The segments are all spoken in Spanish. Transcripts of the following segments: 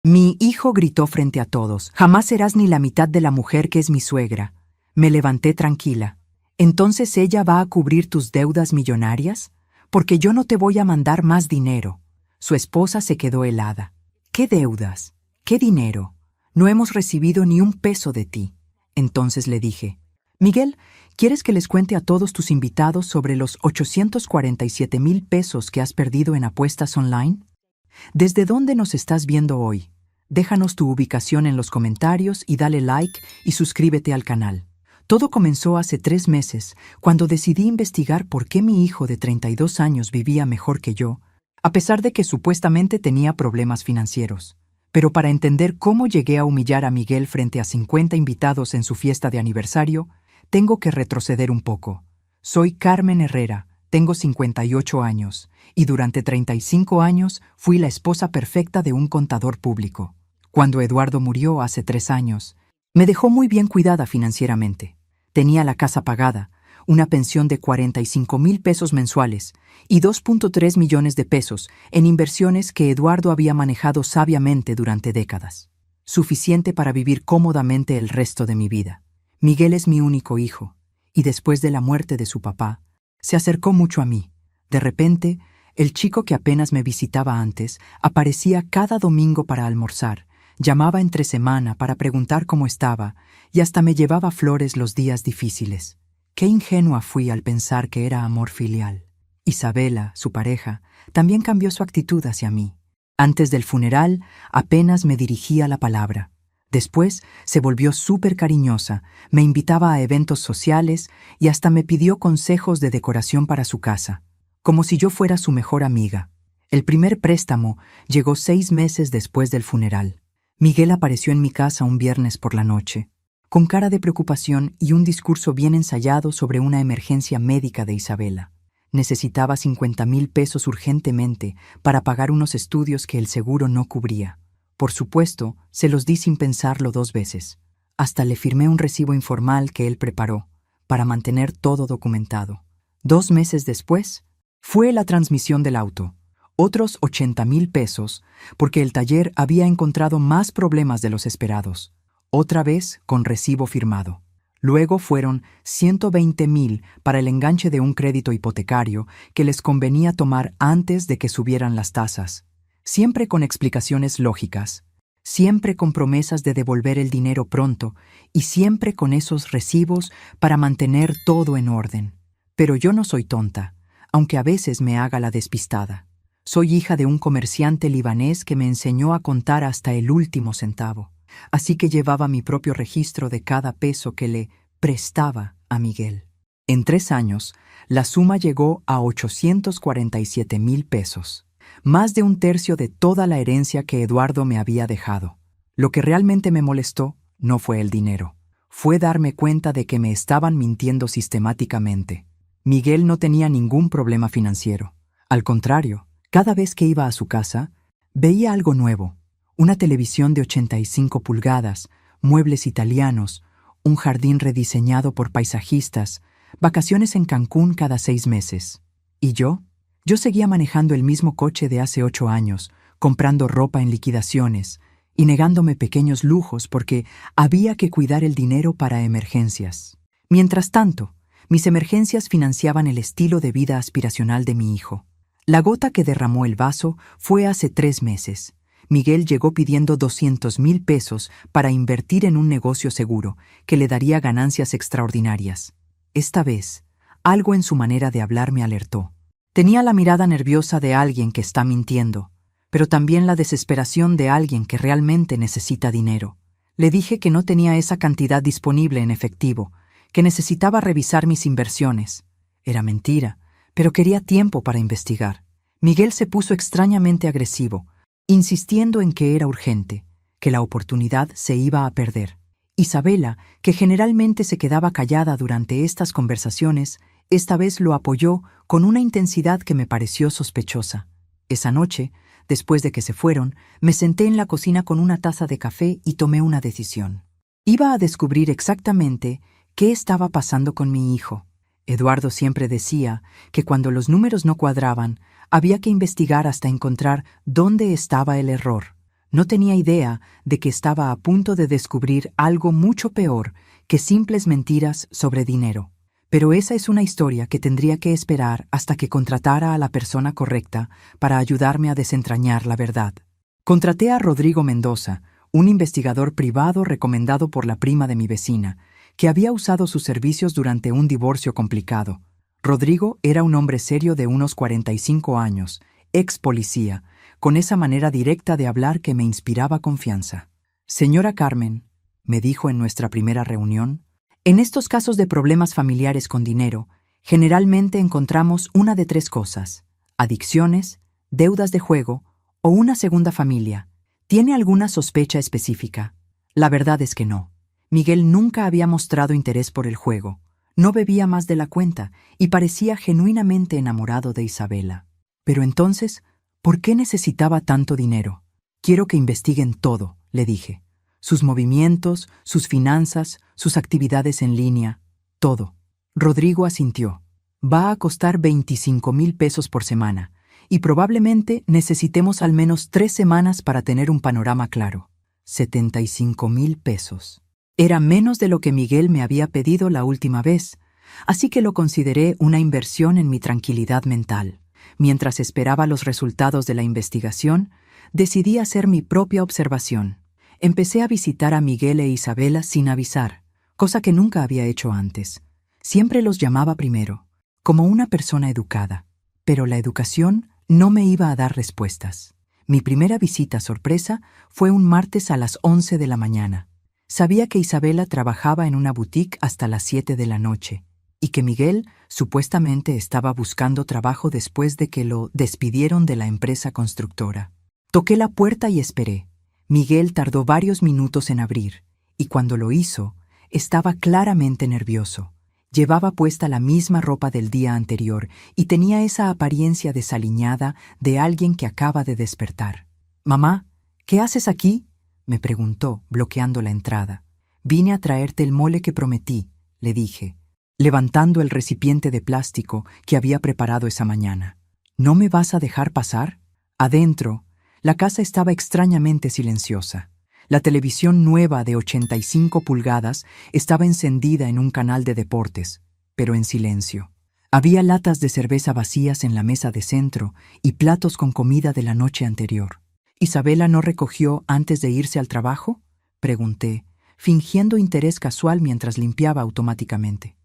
Mi hijo gritó frente a todos. Jamás serás ni la mitad de la mujer que es mi suegra. Me levanté tranquila. ¿Entonces ella va a cubrir tus deudas millonarias? Porque yo no te voy a mandar más dinero. Su esposa se quedó helada. ¿Qué deudas? ¿Qué dinero? No hemos recibido ni un peso de ti. Entonces le dije, Miguel, ¿quieres que les cuente a todos tus invitados sobre los 847,000 pesos que has perdido en apuestas online? ¿Desde dónde nos estás viendo hoy? Déjanos tu ubicación en los comentarios y dale like y suscríbete al canal. Todo comenzó hace 3 meses, cuando decidí investigar por qué mi hijo de 32 años vivía mejor que yo, a pesar de que supuestamente tenía problemas financieros. Pero para entender cómo llegué a humillar a Miguel frente a 50 invitados en su fiesta de aniversario, tengo que retroceder un poco. Soy Carmen Herrera, tengo 58 años, y durante 35 años fui la esposa perfecta de un contador público. Cuando Eduardo murió hace 3 años, me dejó muy bien cuidada financieramente. Tenía la casa pagada, una pensión de 45,000 pesos mensuales y 2.3 millones de pesos en inversiones que Eduardo había manejado sabiamente durante décadas. Suficiente para vivir cómodamente el resto de mi vida. Miguel es mi único hijo, y después de la muerte de su papá, se acercó mucho a mí. De repente, el chico que apenas me visitaba antes aparecía cada domingo para almorzar, llamaba entre semana para preguntar cómo estaba y hasta me llevaba flores los días difíciles. Qué ingenua fui al pensar que era amor filial. Isabela, su pareja, también cambió su actitud hacia mí. Antes del funeral, apenas me dirigía la palabra. Después se volvió súper cariñosa, me invitaba a eventos sociales y hasta me pidió consejos de decoración para su casa, como si yo fuera su mejor amiga. El primer préstamo llegó 6 meses después del funeral. Miguel apareció en mi casa un viernes por la noche, con cara de preocupación y un discurso bien ensayado sobre una emergencia médica de Isabela. Necesitaba 50,000 pesos urgentemente para pagar unos estudios que el seguro no cubría. Por supuesto, se los di sin pensarlo 2 veces. Hasta le firmé un recibo informal que él preparó, para mantener todo documentado. 2 meses después, fue la transmisión del auto. Otros 80,000 pesos, porque el taller había encontrado más problemas de los esperados. Otra vez con recibo firmado. Luego fueron 120,000 para el enganche de un crédito hipotecario que les convenía tomar antes de que subieran las tasas. Siempre con explicaciones lógicas, siempre con promesas de devolver el dinero pronto y siempre con esos recibos para mantener todo en orden. Pero yo no soy tonta, aunque a veces me haga la despistada. Soy hija de un comerciante libanés que me enseñó a contar hasta el último centavo. Así que llevaba mi propio registro de cada peso que le prestaba a Miguel. En 3 años, la suma llegó a 847,000 pesos. Más de 1/3 de toda la herencia que Eduardo me había dejado. Lo que realmente me molestó no fue el dinero. Fue darme cuenta de que me estaban mintiendo sistemáticamente. Miguel no tenía ningún problema financiero. Al contrario, cada vez que iba a su casa, veía algo nuevo. Una televisión de 85 pulgadas, muebles italianos, un jardín rediseñado por paisajistas, vacaciones en Cancún cada 6 meses. ¿Y yo? Yo seguía manejando el mismo coche de hace 8 años, comprando ropa en liquidaciones y negándome pequeños lujos porque había que cuidar el dinero para emergencias. Mientras tanto, mis emergencias financiaban el estilo de vida aspiracional de mi hijo. La gota que derramó el vaso fue hace 3 meses. Miguel llegó pidiendo 200,000 pesos para invertir en un negocio seguro que le daría ganancias extraordinarias. Esta vez, algo en su manera de hablar me alertó. Tenía la mirada nerviosa de alguien que está mintiendo, pero también la desesperación de alguien que realmente necesita dinero. Le dije que no tenía esa cantidad disponible en efectivo, que necesitaba revisar mis inversiones. Era mentira, pero quería tiempo para investigar. Miguel se puso extrañamente agresivo, insistiendo en que era urgente, que la oportunidad se iba a perder. Isabela, que generalmente se quedaba callada durante estas conversaciones, esta vez lo apoyó con una intensidad que me pareció sospechosa. Esa noche, después de que se fueron, me senté en la cocina con una taza de café y tomé una decisión. Iba a descubrir exactamente qué estaba pasando con mi hijo. Eduardo siempre decía que cuando los números no cuadraban, había que investigar hasta encontrar dónde estaba el error. No tenía idea de que estaba a punto de descubrir algo mucho peor que simples mentiras sobre dinero. Pero esa es una historia que tendría que esperar hasta que contratara a la persona correcta para ayudarme a desentrañar la verdad. Contraté a Rodrigo Mendoza, un investigador privado recomendado por la prima de mi vecina, que había usado sus servicios durante un divorcio complicado. Rodrigo era un hombre serio de unos 45 años, ex policía, con esa manera directa de hablar que me inspiraba confianza. «Señora Carmen», me dijo en nuestra primera reunión, «en estos casos de problemas familiares con dinero, generalmente encontramos una de tres cosas: adicciones, deudas de juego o una segunda familia. ¿Tiene alguna sospecha específica?» La verdad es que no. Miguel nunca había mostrado interés por el juego, no bebía más de la cuenta y parecía genuinamente enamorado de Isabela. Pero entonces, ¿por qué necesitaba tanto dinero? «Quiero que investiguen todo», le dije. «Sus movimientos, sus finanzas, sus actividades en línea, todo». Rodrigo asintió. «Va a costar 25,000 pesos por semana, y probablemente necesitemos al menos 3 semanas para tener un panorama claro». 75,000 pesos. Era menos de lo que Miguel me había pedido la última vez, así que lo consideré una inversión en mi tranquilidad mental. Mientras esperaba los resultados de la investigación, decidí hacer mi propia observación. Empecé a visitar a Miguel e Isabela sin avisar, cosa que nunca había hecho antes. Siempre los llamaba primero, como una persona educada. Pero la educación no me iba a dar respuestas. Mi primera visita sorpresa fue un martes a las 11 de la mañana. Sabía que Isabela trabajaba en una boutique hasta las 7 de la noche y que Miguel supuestamente estaba buscando trabajo después de que lo despidieron de la empresa constructora. Toqué la puerta y esperé. Miguel tardó varios minutos en abrir, y cuando lo hizo, estaba claramente nervioso. Llevaba puesta la misma ropa del día anterior y tenía esa apariencia desaliñada de alguien que acaba de despertar. «Mamá, ¿qué haces aquí?», me preguntó, bloqueando la entrada. «Vine a traerte el mole que prometí», le dije, levantando el recipiente de plástico que había preparado esa mañana. «¿No me vas a dejar pasar?». Adentro, la casa estaba extrañamente silenciosa. La televisión nueva de 85 pulgadas estaba encendida en un canal de deportes, pero en silencio. Había latas de cerveza vacías en la mesa de centro y platos con comida de la noche anterior. «¿Isabela no recogió antes de irse al trabajo?», pregunté, fingiendo interés casual mientras limpiaba automáticamente.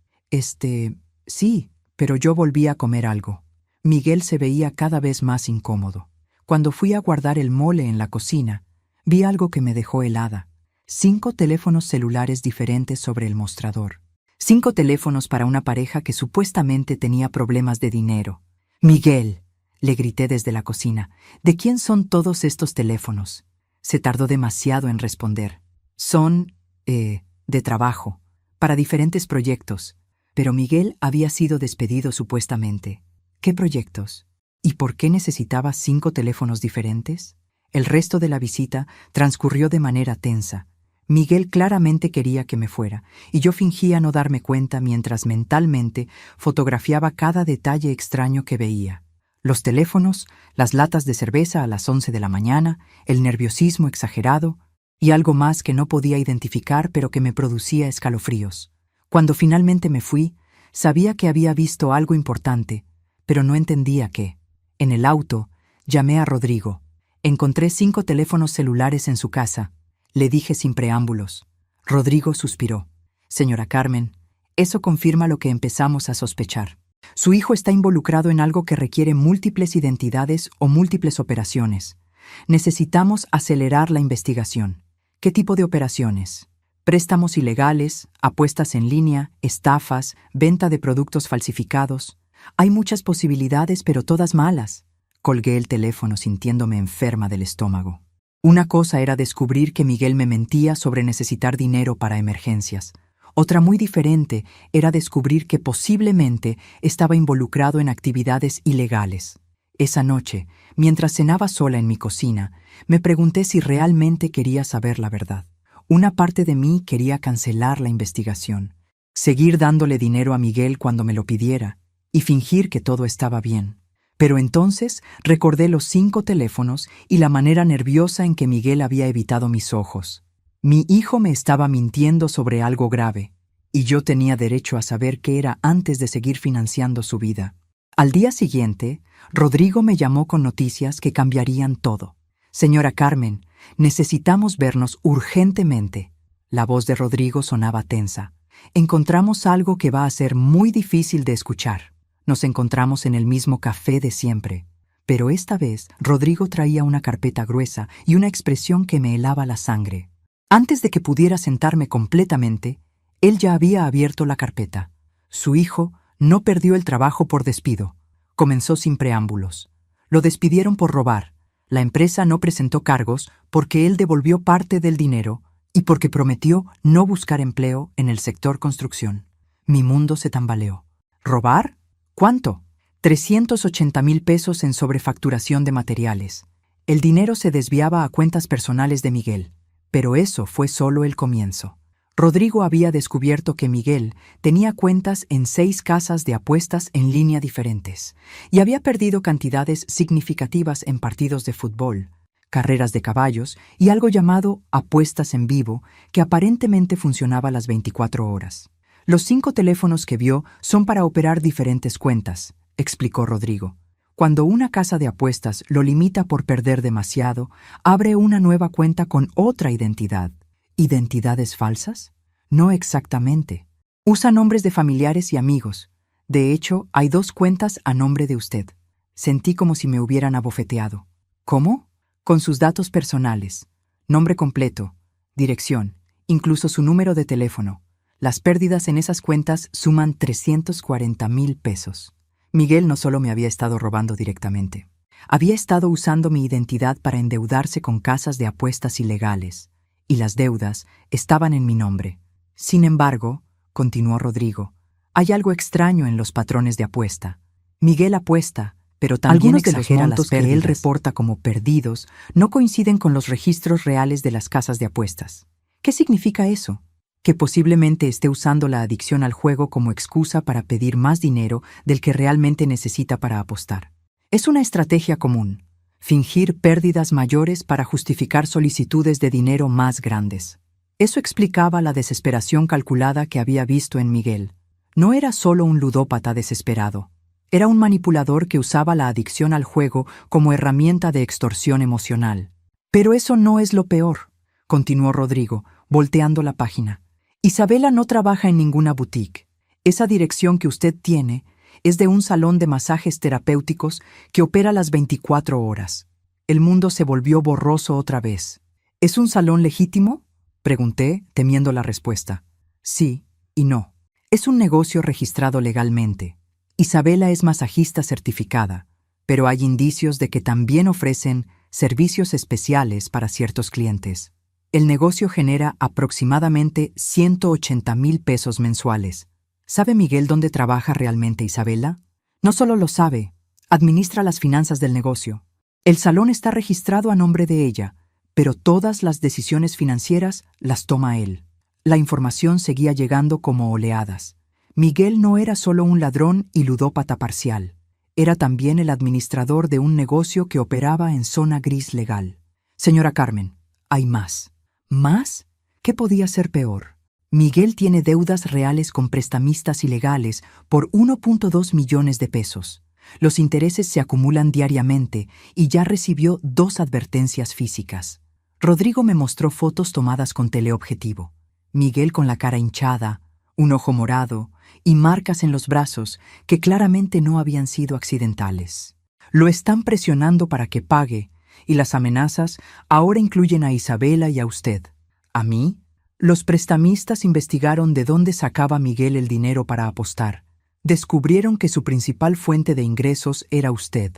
Sí, pero yo volví a comer algo». Miguel se veía cada vez más incómodo. Cuando fui a guardar el mole en la cocina, vi algo que me dejó helada. 5 teléfonos celulares diferentes sobre el mostrador. 5 teléfonos para una pareja que supuestamente tenía problemas de dinero. «Miguel», le grité desde la cocina, «¿de quién son todos estos teléfonos?». Se tardó demasiado en responder. «Son, de trabajo, para diferentes proyectos». Pero Miguel había sido despedido supuestamente. ¿Qué proyectos? ¿Y por qué necesitaba 5 teléfonos diferentes? El resto de la visita transcurrió de manera tensa. Miguel claramente quería que me fuera, y yo fingía no darme cuenta mientras mentalmente fotografiaba cada detalle extraño que veía. Los teléfonos, las latas de cerveza a las 11 de la mañana, el nerviosismo exagerado y algo más que no podía identificar pero que me producía escalofríos. Cuando finalmente me fui, sabía que había visto algo importante, pero no entendía qué. En el auto, llamé a Rodrigo. «Encontré 5 teléfonos celulares en su casa», le dije sin preámbulos. Rodrigo suspiró. «Señora Carmen, eso confirma lo que empezamos a sospechar. Su hijo está involucrado en algo que requiere múltiples identidades o múltiples operaciones. Necesitamos acelerar la investigación». «¿Qué tipo de operaciones?». «Préstamos ilegales, apuestas en línea, estafas, venta de productos falsificados. Hay muchas posibilidades, pero todas malas». Colgué el teléfono sintiéndome enferma del estómago. Una cosa era descubrir que Miguel me mentía sobre necesitar dinero para emergencias. Otra muy diferente era descubrir que posiblemente estaba involucrado en actividades ilegales. Esa noche, mientras cenaba sola en mi cocina, me pregunté si realmente quería saber la verdad. Una parte de mí quería cancelar la investigación, seguir dándole dinero a Miguel cuando me lo pidiera y fingir que todo estaba bien. Pero entonces recordé los 5 teléfonos y la manera nerviosa en que Miguel había evitado mis ojos. Mi hijo me estaba mintiendo sobre algo grave, y yo tenía derecho a saber qué era antes de seguir financiando su vida. Al día siguiente, Rodrigo me llamó con noticias que cambiarían todo. Señora Carmen, necesitamos vernos urgentemente. La voz de Rodrigo sonaba tensa. Encontramos algo que va a ser muy difícil de escuchar. Nos encontramos en el mismo café de siempre. Pero esta vez, Rodrigo traía una carpeta gruesa y una expresión que me helaba la sangre. Antes de que pudiera sentarme completamente, él ya había abierto la carpeta. Su hijo no perdió el trabajo por despido. Comenzó sin preámbulos. Lo despidieron por robar. La empresa no presentó cargos porque él devolvió parte del dinero y porque prometió no buscar empleo en el sector construcción. Mi mundo se tambaleó. ¿Robar? ¿Cuánto? 380,000 pesos en sobrefacturación de materiales. El dinero se desviaba a cuentas personales de Miguel, pero eso fue solo el comienzo. Rodrigo había descubierto que Miguel tenía cuentas en 6 casas de apuestas en línea diferentes y había perdido cantidades significativas en partidos de fútbol, carreras de caballos y algo llamado apuestas en vivo que aparentemente funcionaba las 24 horas. Los 5 teléfonos que vio son para operar diferentes cuentas, explicó Rodrigo. Cuando una casa de apuestas lo limita por perder demasiado, abre una nueva cuenta con otra identidad. ¿Identidades falsas? No exactamente. Usa nombres de familiares y amigos. De hecho, hay 2 cuentas a nombre de usted. Sentí como si me hubieran abofeteado. ¿Cómo? Con sus datos personales, nombre completo, dirección, incluso su número de teléfono. Las pérdidas en esas cuentas suman 340,000 pesos. Miguel no solo me había estado robando directamente. Había estado usando mi identidad para endeudarse con casas de apuestas ilegales. Y las deudas estaban en mi nombre. Sin embargo, continuó Rodrigo, hay algo extraño en los patrones de apuesta. Miguel apuesta, pero también exagera las pérdidas que él reporta como perdidos no coinciden con los registros reales de las casas de apuestas. ¿Qué significa eso? Que posiblemente esté usando la adicción al juego como excusa para pedir más dinero del que realmente necesita para apostar. Es una estrategia común. Fingir pérdidas mayores para justificar solicitudes de dinero más grandes. Eso explicaba la desesperación calculada que había visto en Miguel. No era solo un ludópata desesperado. Era un manipulador que usaba la adicción al juego como herramienta de extorsión emocional. Pero eso no es lo peor, continuó Rodrigo, volteando la página. Isabela no trabaja en ninguna boutique. Esa dirección que usted tiene es de un salón de masajes terapéuticos que opera las 24 horas. El mundo se volvió borroso otra vez. ¿Es un salón legítimo? Pregunté, temiendo la respuesta. Sí y no. Es un negocio registrado legalmente. Isabela es masajista certificada, pero hay indicios de que también ofrecen servicios especiales para ciertos clientes. El negocio genera aproximadamente 180,000 pesos mensuales. ¿Sabe Miguel dónde trabaja realmente Isabela? No solo lo sabe, administra las finanzas del negocio. El salón está registrado a nombre de ella, pero todas las decisiones financieras las toma él. La información seguía llegando como oleadas. Miguel no era solo un ladrón y ludópata parcial. Era también el administrador de un negocio que operaba en zona gris legal. Señora Carmen, hay más. ¿Más? ¿Qué podía ser peor? Miguel tiene deudas reales con prestamistas ilegales por 1.2 millones de pesos. Los intereses se acumulan diariamente y ya recibió 2 advertencias físicas. Rodrigo me mostró fotos tomadas con teleobjetivo. Miguel con la cara hinchada, un ojo morado y marcas en los brazos que claramente no habían sido accidentales. Lo están presionando para que pague, y las amenazas ahora incluyen a Isabela y a usted. ¿A mí? Los prestamistas investigaron de dónde sacaba Miguel el dinero para apostar. Descubrieron que su principal fuente de ingresos era usted.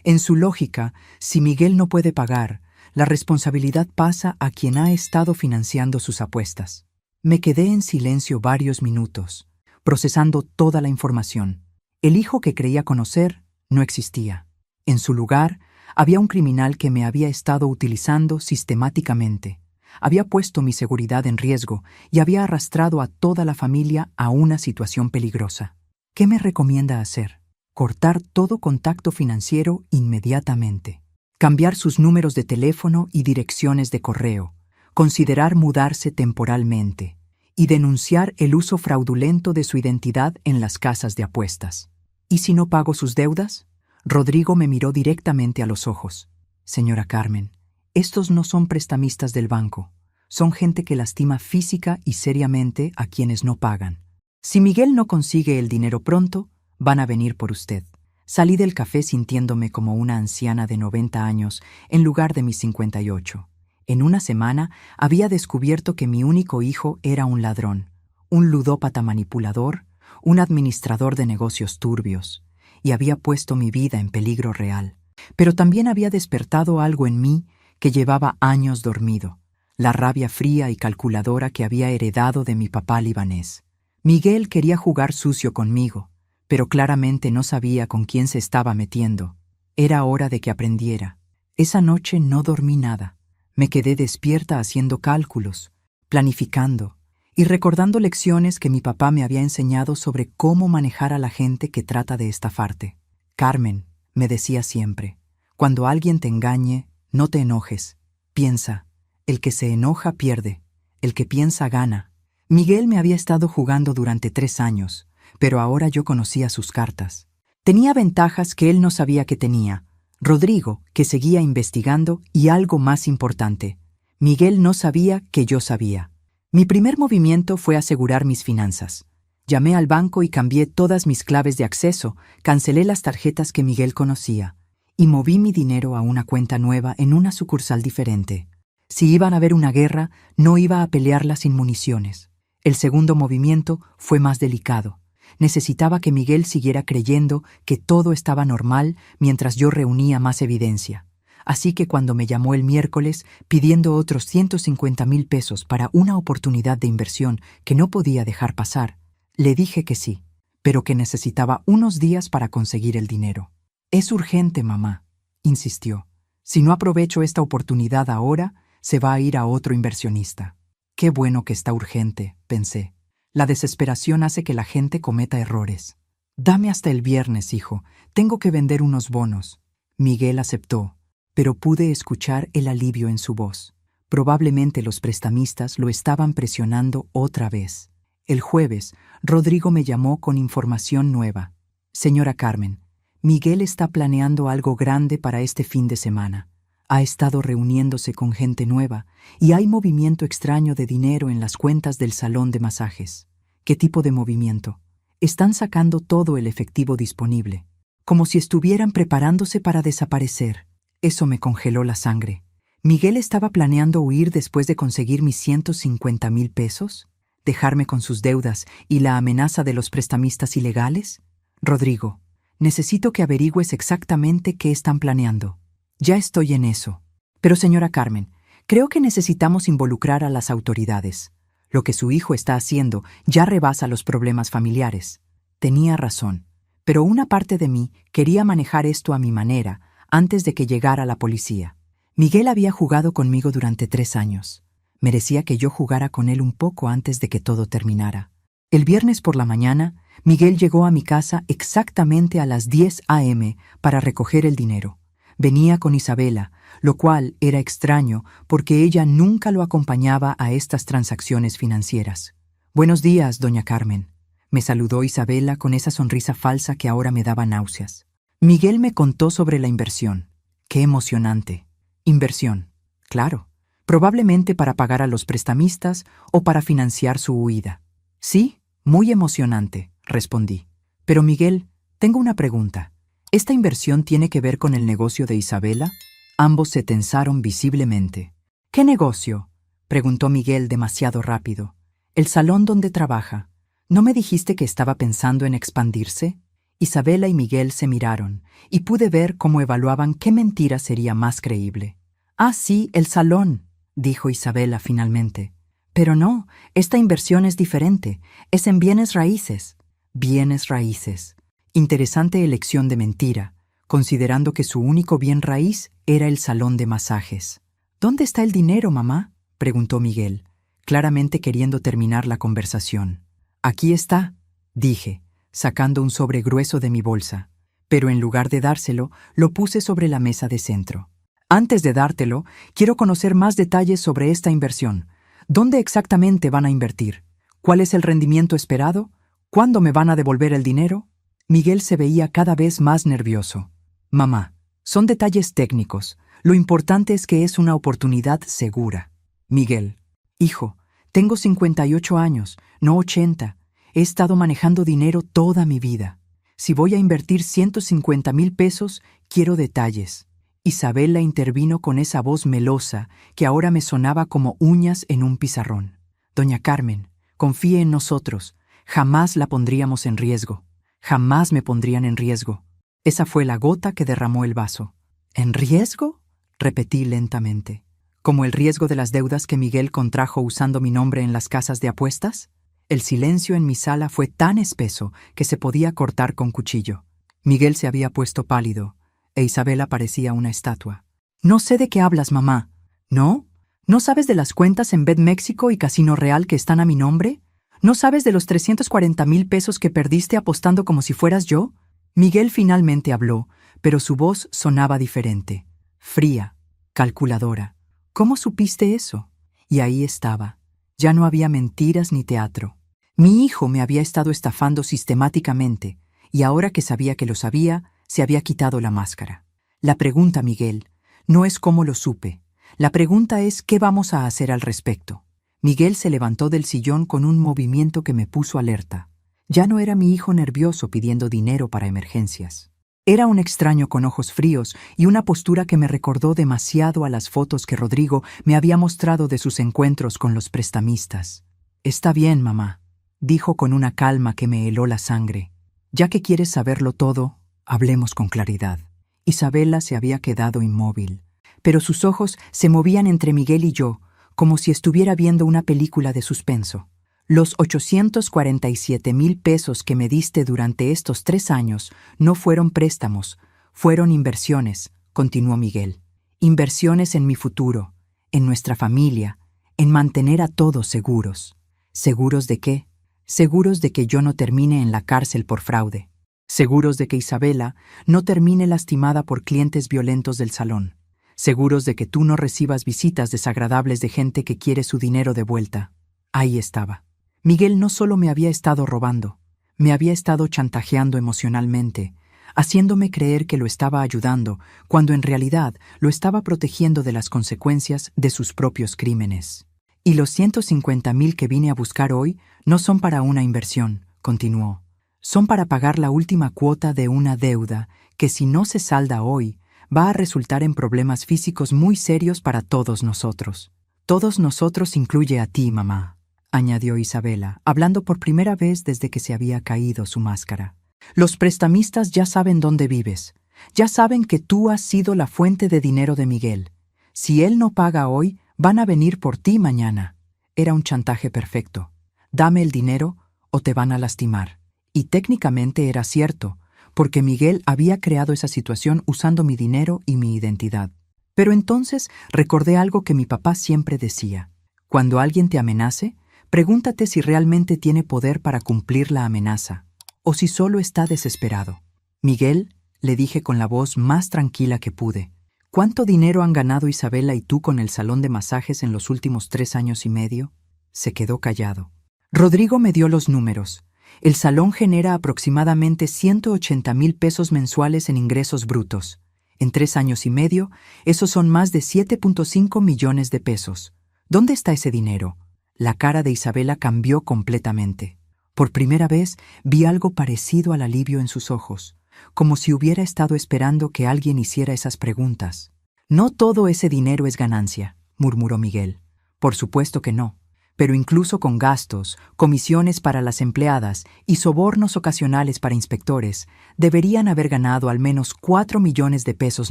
En su lógica, si Miguel no puede pagar, la responsabilidad pasa a quien ha estado financiando sus apuestas. Me quedé en silencio varios minutos, procesando toda la información. El hijo que creía conocer no existía. En su lugar, había un criminal que me había estado utilizando sistemáticamente. Había puesto mi seguridad en riesgo y había arrastrado a toda la familia a una situación peligrosa. ¿Qué me recomienda hacer? cortar todo contacto financiero inmediatamente, cambiar sus números de teléfono y direcciones de correo, considerar mudarse temporalmente y denunciar el uso fraudulento de su identidad en las casas de apuestas. ¿Y si no pago sus deudas? Rodrigo me miró directamente a los ojos. Señora Carmen, estos no son prestamistas del banco. Son gente que lastima física y seriamente a quienes no pagan. Si Miguel no consigue el dinero pronto, van a venir por usted. Salí del café sintiéndome como una anciana de 90 años en lugar de mis 58. En una semana había descubierto que mi único hijo era un ladrón, un ludópata manipulador, un administrador de negocios turbios, y había puesto mi vida en peligro real. Pero también había despertado algo en mí que llevaba años dormido, la rabia fría y calculadora que había heredado de mi papá libanés. Miguel quería jugar sucio conmigo, pero claramente no sabía con quién se estaba metiendo. Era hora de que aprendiera. Esa noche no dormí nada. Me quedé despierta haciendo cálculos, planificando y recordando lecciones que mi papá me había enseñado sobre cómo manejar a la gente que trata de estafarte. Carmen, me decía siempre, cuando alguien te engañe, no te enojes. Piensa, el que se enoja pierde, el que piensa gana. Miguel me había estado jugando durante 3 años, pero ahora yo conocía sus cartas. Tenía ventajas que él no sabía que tenía. Rodrigo, que seguía investigando, y algo más importante, Miguel no sabía que yo sabía. Mi primer movimiento fue asegurar mis finanzas. Llamé al banco y cambié todas mis claves de acceso, cancelé las tarjetas que Miguel conocía, y moví mi dinero a una cuenta nueva en una sucursal diferente. Si iban a haber una guerra, no iba a pelearla sin municiones. El segundo movimiento fue más delicado. Necesitaba que Miguel siguiera creyendo que todo estaba normal mientras yo reunía más evidencia. Así que cuando me llamó el miércoles pidiendo otros 150,000 pesos para una oportunidad de inversión que no podía dejar pasar, le dije que sí, pero que necesitaba unos días para conseguir el dinero. «Es urgente, mamá», insistió. «Si no aprovecho esta oportunidad ahora, se va a ir a otro inversionista». «Qué bueno que está urgente», pensé. La desesperación hace que la gente cometa errores. «Dame hasta el viernes, hijo. Tengo que vender unos bonos». Miguel aceptó, pero pude escuchar el alivio en su voz. Probablemente los prestamistas lo estaban presionando otra vez. El jueves, Rodrigo me llamó con información nueva. «Señora Carmen, Miguel está planeando algo grande para este fin de semana. Ha estado reuniéndose con gente nueva y hay movimiento extraño de dinero en las cuentas del salón de masajes». «¿Qué tipo de movimiento?» «Están sacando todo el efectivo disponible, como si estuvieran preparándose para desaparecer». Eso me congeló la sangre. ¿Miguel estaba planeando huir después de conseguir mis 150,000 pesos? ¿Dejarme con sus deudas y la amenaza de los prestamistas ilegales? «Rodrigo, necesito que averigües exactamente qué están planeando». «Ya estoy en eso». «Pero señora Carmen, creo que necesitamos involucrar a las autoridades. Lo que su hijo está haciendo ya rebasa los problemas familiares». Tenía razón, pero una parte de mí quería manejar esto a mi manera antes de que llegara la policía. Miguel había jugado conmigo durante 3 años. Merecía que yo jugara con él un poco antes de que todo terminara. El viernes por la mañana, Miguel llegó a mi casa exactamente a las 10 a.m. para recoger el dinero. Venía con Isabela, lo cual era extraño porque ella nunca lo acompañaba a estas transacciones financieras. «Buenos días, doña Carmen», me saludó Isabela con esa sonrisa falsa que ahora me daba náuseas. Miguel me contó sobre la inversión. ¡Qué emocionante! Inversión, claro, probablemente para pagar a los prestamistas o para financiar su huida. «Sí, muy emocionante», respondí. «Pero Miguel, tengo una pregunta. ¿Esta inversión tiene que ver con el negocio de Isabela?» Ambos se tensaron visiblemente. «¿Qué negocio?», preguntó Miguel demasiado rápido. «El salón donde trabaja. ¿No me dijiste que estaba pensando en expandirse?» Isabela y Miguel se miraron, y pude ver cómo evaluaban qué mentira sería más creíble. «Ah, sí, el salón», dijo Isabela finalmente. «Pero no, esta inversión es diferente. Es en bienes raíces». Bienes raíces. Interesante elección de mentira, considerando que su único bien raíz era el salón de masajes. «¿Dónde está el dinero, mamá?», preguntó Miguel, claramente queriendo terminar la conversación. «Aquí está», dije, sacando un sobre grueso de mi bolsa. pero en lugar de dárselo, lo puse sobre la mesa de centro. Antes de dártelo, quiero conocer más detalles sobre esta inversión. ¿Dónde exactamente van a invertir? ¿Cuál es el rendimiento esperado? ¿Cuándo me van a devolver el dinero? Miguel se veía cada vez más nervioso. Mamá, son detalles técnicos. Lo importante es que es una oportunidad segura. Miguel, hijo, tengo 58 años, no 80. He estado manejando dinero toda mi vida. Si voy a invertir 150,000 pesos, quiero detalles. Isabela intervino con esa voz melosa que ahora me sonaba como uñas en un pizarrón. Doña Carmen, confíe en nosotros. Jamás la pondríamos en riesgo. Jamás me pondrían en riesgo. Esa fue la gota que derramó el vaso. ¿En riesgo?, repetí lentamente. ¿Como el riesgo de las deudas que Miguel contrajo usando mi nombre en las casas de apuestas? El silencio en mi sala fue tan espeso que se podía cortar con cuchillo. Miguel se había puesto pálido, e Isabela parecía una estatua. No sé de qué hablas, mamá. ¿No? ¿No sabes de las cuentas en BetMéxico y Casino Real que están a mi nombre? ¿No sabes de los 340,000 pesos que perdiste apostando como si fueras yo? Miguel finalmente habló, pero su voz sonaba diferente, fría, calculadora. ¿Cómo supiste eso? Y ahí estaba. Ya no había mentiras ni teatro. Mi hijo me había estado estafando sistemáticamente, y ahora que sabía que lo sabía, se había quitado la máscara. La pregunta, Miguel, no es cómo lo supe. La pregunta es qué vamos a hacer al respecto. Miguel se levantó del sillón con un movimiento que me puso alerta. Ya no era mi hijo nervioso pidiendo dinero para emergencias. Era un extraño con ojos fríos y una postura que me recordó demasiado a las fotos que Rodrigo me había mostrado de sus encuentros con los prestamistas. «Está bien, mamá», dijo con una calma que me heló la sangre. «Ya que quieres saberlo todo, hablemos con claridad». Isabela se había quedado inmóvil, pero sus ojos se movían entre Miguel y yo, como si estuviera viendo una película de suspenso. Los 847,000 pesos que me diste durante estos 3 años no fueron préstamos, fueron inversiones, continuó Miguel. Inversiones en mi futuro, en nuestra familia, en mantener a todos seguros. ¿Seguros de qué? Seguros de que yo no termine en la cárcel por fraude. Seguros de que Isabela no termine lastimada por clientes violentos del salón. Seguros de que tú no recibas visitas desagradables de gente que quiere su dinero de vuelta. Ahí estaba. Miguel no solo me había estado robando, me había estado chantajeando emocionalmente, haciéndome creer que lo estaba ayudando, cuando en realidad lo estaba protegiendo de las consecuencias de sus propios crímenes. Y los 150,000 que vine a buscar hoy no son para una inversión, continuó. Son para pagar la última cuota de una deuda que, si no se salda hoy, va a resultar en problemas físicos muy serios para todos nosotros. Todos nosotros incluye a ti, mamá, añadió Isabela, hablando por primera vez desde que se había caído su máscara. Los prestamistas ya saben dónde vives. Ya saben que tú has sido la fuente de dinero de Miguel. Si él no paga hoy, van a venir por ti mañana. Era un chantaje perfecto. Dame el dinero o te van a lastimar. Y técnicamente era cierto, porque Miguel había creado esa situación usando mi dinero y mi identidad. Pero entonces recordé algo que mi papá siempre decía. Cuando alguien te amenace, pregúntate si realmente tiene poder para cumplir la amenaza, o si solo está desesperado. Miguel, le dije con la voz más tranquila que pude, ¿cuánto dinero han ganado Isabela y tú con el salón de masajes en los últimos 3 años y medio? Se quedó callado. Rodrigo me dio los números. El salón genera aproximadamente 180,000 pesos mensuales en ingresos brutos. En 3 años y medio, esos son más de 7.5 millones de pesos. ¿Dónde está ese dinero? La cara de Isabela cambió completamente. Por primera vez vi algo parecido al alivio en sus ojos, como si hubiera estado esperando que alguien hiciera esas preguntas. No todo ese dinero es ganancia, murmuró Miguel. Por supuesto que no. Pero incluso con gastos, comisiones para las empleadas y sobornos ocasionales para inspectores, deberían haber ganado al menos 4 millones de pesos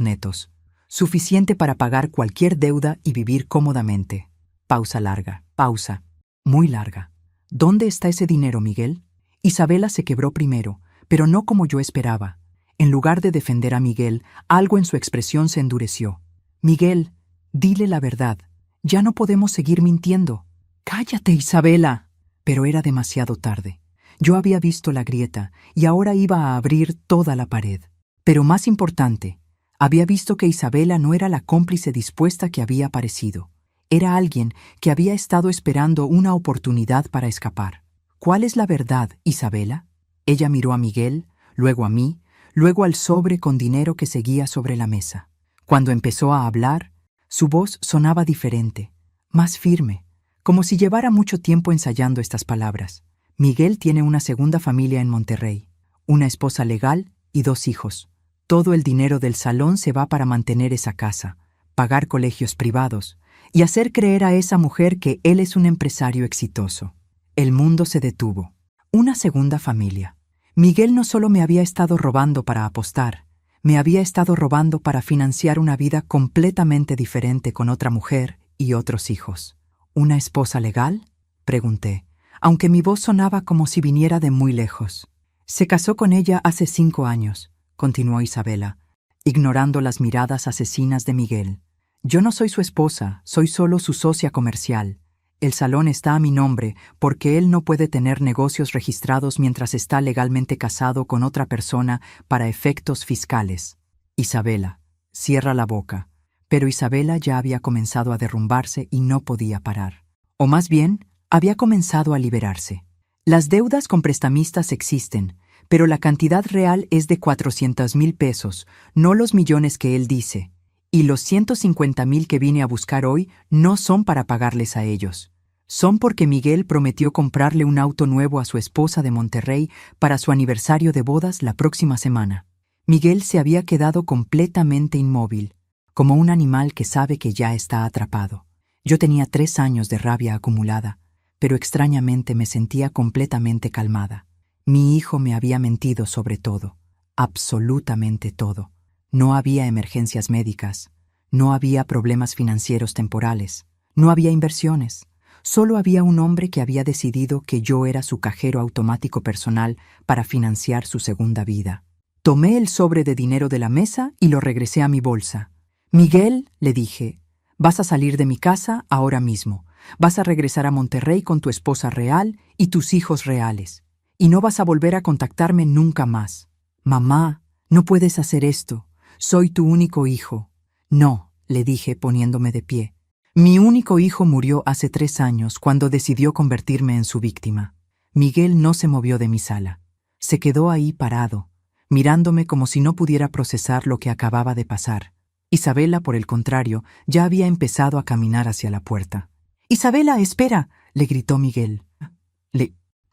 netos, suficiente para pagar cualquier deuda y vivir cómodamente. Pausa larga, pausa, muy larga. ¿Dónde está ese dinero, Miguel? Isabela se quebró primero, pero no como yo esperaba. En lugar de defender a Miguel, algo en su expresión se endureció. Miguel, dile la verdad. Ya no podemos seguir mintiendo. «Cállate, Isabela». Pero era demasiado tarde. Yo había visto la grieta y ahora iba a abrir toda la pared. Pero más importante, había visto que Isabela no era la cómplice dispuesta que había parecido. Era alguien que había estado esperando una oportunidad para escapar. ¿Cuál es la verdad, Isabela? Ella miró a Miguel, luego a mí, luego al sobre con dinero que seguía sobre la mesa. Cuando empezó a hablar, su voz sonaba diferente, más firme, como si llevara mucho tiempo ensayando estas palabras. Miguel tiene una segunda familia en Monterrey, una esposa legal y 2 hijos. Todo el dinero del salón se va para mantener esa casa, pagar colegios privados y hacer creer a esa mujer que él es un empresario exitoso. El mundo se detuvo. Una segunda familia. Miguel no solo me había estado robando para apostar, me había estado robando para financiar una vida completamente diferente con otra mujer y otros hijos. ¿Una esposa legal?, pregunté, aunque mi voz sonaba como si viniera de muy lejos. Se casó con ella hace 5 años, continuó Isabela, ignorando las miradas asesinas de Miguel. Yo no soy su esposa, soy solo su socia comercial. El salón está a mi nombre porque él no puede tener negocios registrados mientras está legalmente casado con otra persona para efectos fiscales. Isabela, cierra la boca. Pero Isabela ya había comenzado a derrumbarse y no podía parar. O más bien, había comenzado a liberarse. Las deudas con prestamistas existen, pero la cantidad real es de 400,000 pesos, no los millones que él dice. Y los 150,000 que vine a buscar hoy no son para pagarles a ellos. Son porque Miguel prometió comprarle un auto nuevo a su esposa de Monterrey para su aniversario de bodas la próxima semana. Miguel se había quedado completamente inmóvil, como un animal que sabe que ya está atrapado. Yo tenía 3 años de rabia acumulada, pero extrañamente me sentía completamente calmada. Mi hijo me había mentido sobre todo, absolutamente todo. No había emergencias médicas, no había problemas financieros temporales, no había inversiones. Solo había un hombre que había decidido que yo era su cajero automático personal para financiar su segunda vida. Tomé el sobre de dinero de la mesa y lo regresé a mi bolsa. Miguel, le dije, vas a salir de mi casa ahora mismo. Vas a regresar a Monterrey con tu esposa real y tus hijos reales. Y no vas a volver a contactarme nunca más. Mamá, no puedes hacer esto. Soy tu único hijo. No, le dije poniéndome de pie. Mi único hijo murió hace 3 años cuando decidió convertirme en su víctima. Miguel no se movió de mi sala. Se quedó ahí parado, mirándome como si no pudiera procesar lo que acababa de pasar. Isabela, por el contrario, ya había empezado a caminar hacia la puerta. «Isabela, espera», le gritó Miguel.